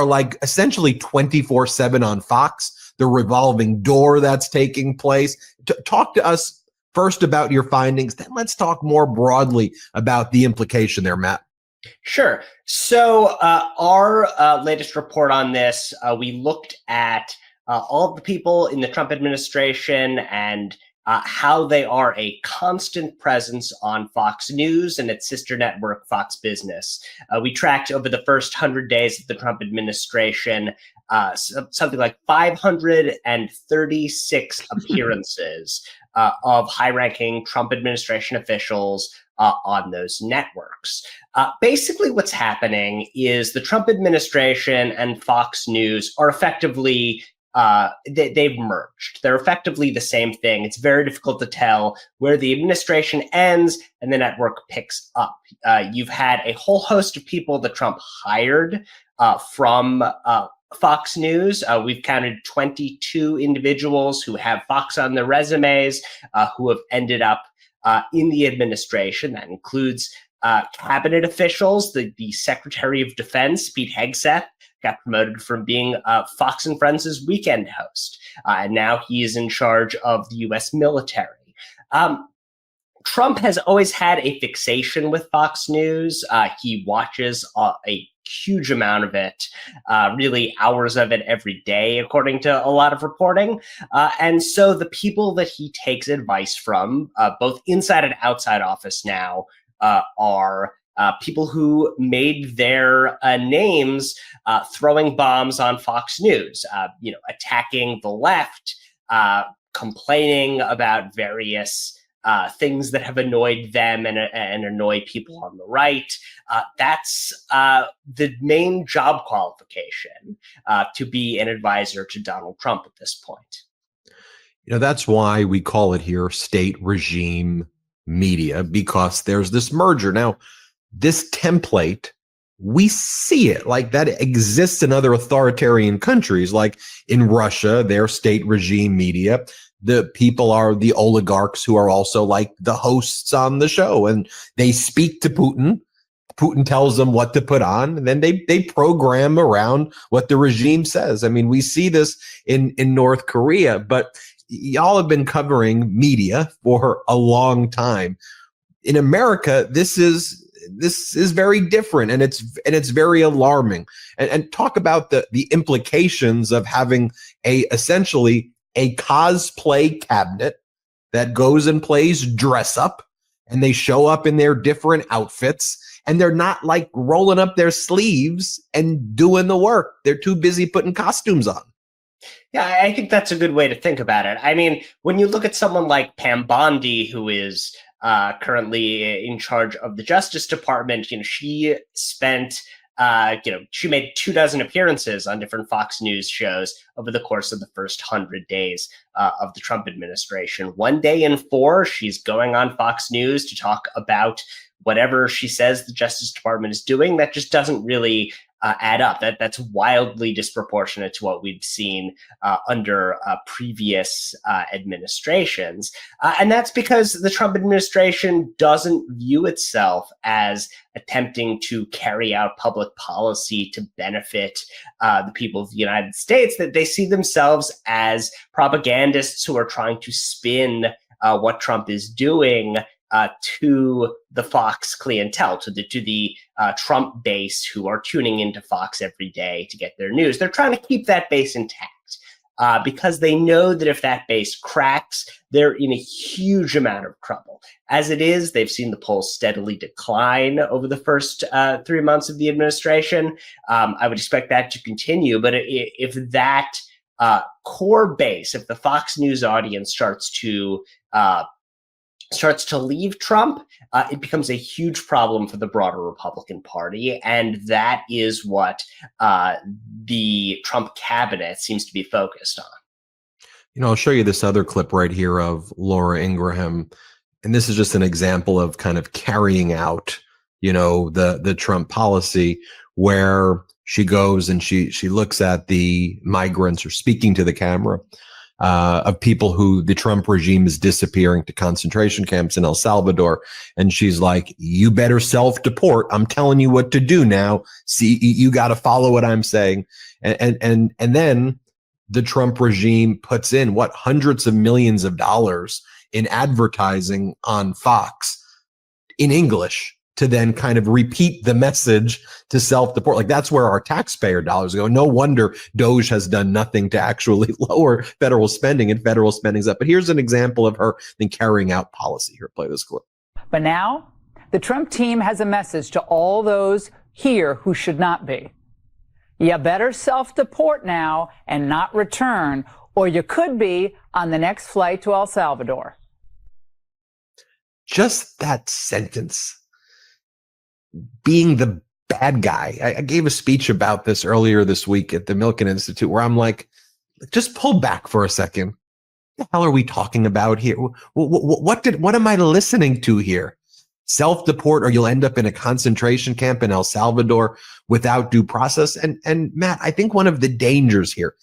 are like essentially 24/7 on Fox, the revolving door that's taking place. Talk to us first about your findings, then let's talk more broadly about the implication there, Matt. Sure. So our latest report on this, we looked at all of the people in the Trump administration and how they are a constant presence on Fox News and its sister network, Fox Business. We tracked over the first 100 days of the Trump administration something like 536 appearances of high-ranking Trump administration officials on those networks. Basically, what's happening is the Trump administration and Fox News are effectively they've merged. They're effectively the same thing. It's very difficult to tell where the administration ends and the network picks up. You've had a whole host of people that Trump hired from Fox News. We've counted 22 individuals who have Fox on their resumes who have ended up in the administration. That includes cabinet officials. The Secretary of Defense, Pete Hegseth, got promoted from being Fox and Friends' weekend host. And now he is in charge of the U.S. military. Trump has always had a fixation with Fox News. He watches a huge amount of it, really hours of it every day, according to a lot of reporting. And so the people that he takes advice from, both inside and outside office now, are people who made their names throwing bombs on Fox News, attacking the left, complaining about various things that have annoyed them and annoy people on the right. That's the main job qualification to be an advisor to Donald Trump at this point. That's why we call it here state regime media, because there's this merger. Now, this template, we see it like that exists in other authoritarian countries, like in Russia, their state regime media. The people are the oligarchs who are also like the hosts on the show, and they speak to Putin. Putin tells them what to put on, and then they program around what the regime says. I mean, we see this in North Korea, but y'all have been covering media for a long time. In America, this is very different, and it's very alarming. And talk about the implications of having essentially a cosplay cabinet that goes and plays dress up, and they show up in their different outfits, and they're not like rolling up their sleeves and doing the work. They're too busy putting costumes on. Yeah, I think that's a good way to think about it. I mean, when you look at someone like Pam Bondi, who is currently in charge of the Justice Department, she spent she made 24 appearances on different Fox News shows over the course of the first 100 days of the Trump administration. One day in 4, she's going on Fox News to talk about whatever she says the Justice Department is doing. That just doesn't really add up. That's wildly disproportionate to what we've seen under previous administrations. And that's because the Trump administration doesn't view itself as attempting to carry out public policy to benefit the people of the United States, that they see themselves as propagandists who are trying to spin what Trump is doing to the Fox clientele, to the Trump base who are tuning into Fox every day to get their news. They're trying to keep that base intact because they know that if that base cracks, they're in a huge amount of trouble. As it is, they've seen the polls steadily decline over the first 3 months of the administration. I would expect that to continue, but if that core base, if the Fox News audience starts to leave Trump, it becomes a huge problem for the broader Republican Party. And that is what the Trump cabinet seems to be focused on. I'll show you this other clip right here of Laura Ingraham. And this is just an example of kind of carrying out, the Trump policy, where she goes and she looks at the migrants, or speaking to the camera. of people who the Trump regime is disappearing to concentration camps in El Salvador. And she's like, you better self-deport. I'm telling you what to do now. See, you got to follow what I'm saying. And then the Trump regime puts in hundreds of millions of dollars in advertising on Fox in English to then kind of repeat the message to self-deport. Like that's where our taxpayer dollars go. No wonder Doge has done nothing to actually lower federal spending, and federal spending's up. But here's an example of her then carrying out policy. Here, play this clip. But now the Trump team has a message to all those here who should not be. You better self-deport now and not return, or you could be on the next flight to El Salvador. Just that sentence, being the bad guy. I gave a speech about this earlier this week at the Milken Institute where I'm like, just pull back for a second. What the hell are we talking about here? What am I listening to here? Self-deport, or you'll end up in a concentration camp in El Salvador without due process. And Matt, I think one of the dangers here,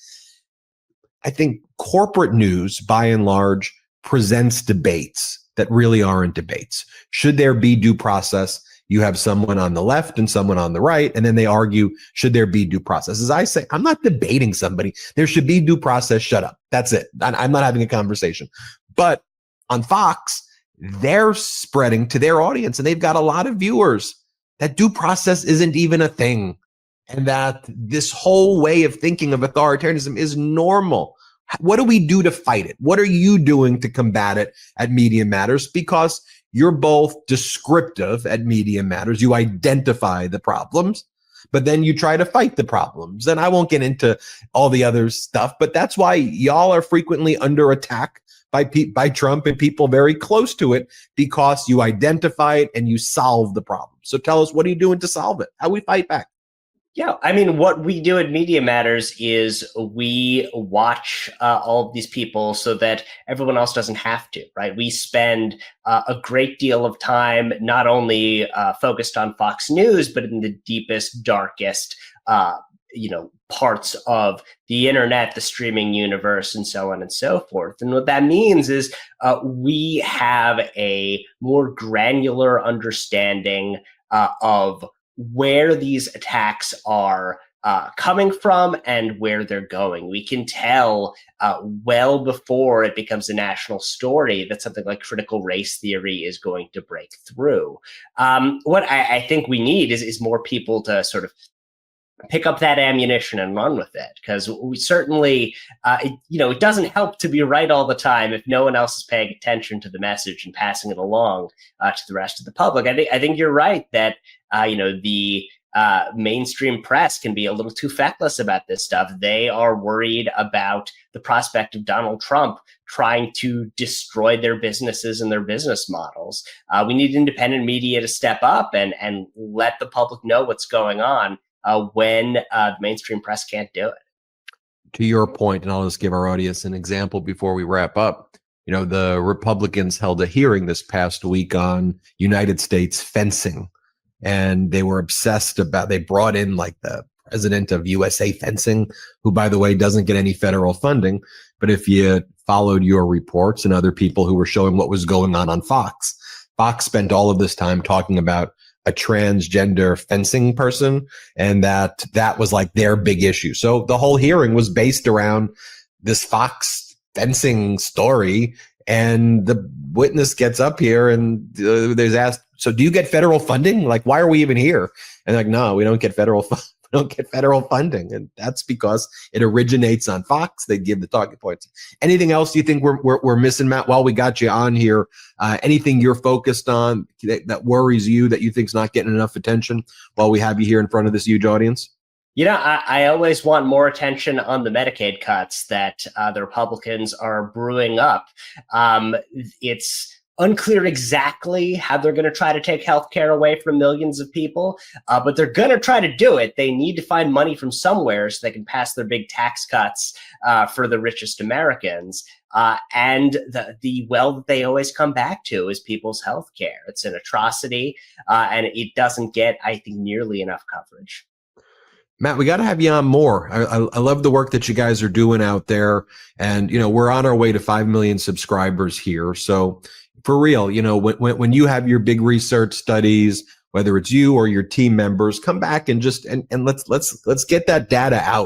I think corporate news by and large presents debates that really aren't debates. Should there be due process? You have someone on the left and someone on the right, and then they argue, should there be due process? As I say, I'm not debating somebody. There should be due process. Shut up. That's it. I'm not having a conversation. But on Fox, they're spreading to their audience, and they've got a lot of viewers, that due process isn't even a thing, and that this whole way of thinking of authoritarianism is normal. What do we do to fight it? What are you doing to combat it at Media Matters? Because you're both descriptive at Media Matters. You identify the problems, but then you try to fight the problems. And I won't get into all the other stuff, but that's why y'all are frequently under attack by Trump and people very close to it, because you identify it and you solve the problem. So tell us, what are you doing to solve it? How we fight back? Yeah, I mean, what we do at Media Matters is we watch all of these people so that everyone else doesn't have to, right? We spend a great deal of time not only focused on Fox News, but in the deepest, darkest, parts of the internet, the streaming universe, and so on and so forth. And what that means is we have a more granular understanding of where these attacks are coming from and where they're going. We can tell well before it becomes a national story that something like critical race theory is going to break through. What I think we need is more people to sort of pick up that ammunition and run with it, because we certainly, it doesn't help to be right all the time if no one else is paying attention to the message and passing it along to the rest of the public. I think you're right that the mainstream press can be a little too feckless about this stuff. They are worried about the prospect of Donald Trump trying to destroy their businesses and their business models. We need independent media to step up and let the public know what's going on when the mainstream press can't do it. To your point, and I'll just give our audience an example before we wrap up. The Republicans held a hearing this past week on United States fencing, and they were obsessed about, they brought in like the president of USA Fencing, who, by the way, doesn't get any federal funding. But if you followed your reports and other people who were showing what was going on Fox spent all of this time talking about a transgender fencing person, and that was like their big issue. So the whole hearing was based around this Fox fencing story. And the witness gets up here and there's asked, so do you get federal funding? Like, why are we even here? And like, no, we don't get federal funding. And that's because it originates on Fox. They give the talking points. Anything else you think we're missing, Matt, while we got you on here? Anything you're focused on that worries you, that you think's not getting enough attention while we have you here in front of this huge audience? I always want more attention on the Medicaid cuts that the Republicans are brewing up. It's unclear exactly how they're going to try to take healthcare away from millions of people, but they're going to try to do it. They need to find money from somewhere so they can pass their big tax cuts for the richest Americans. And the well that they always come back to is people's healthcare. It's an atrocity, and it doesn't get, I think, nearly enough coverage. Matt, we got to have you on more. I love the work that you guys are doing out there. And, we're on our way to 5 million subscribers here. So for real, when you have your big research studies, whether it's you or your team members, come back and let's get that data out.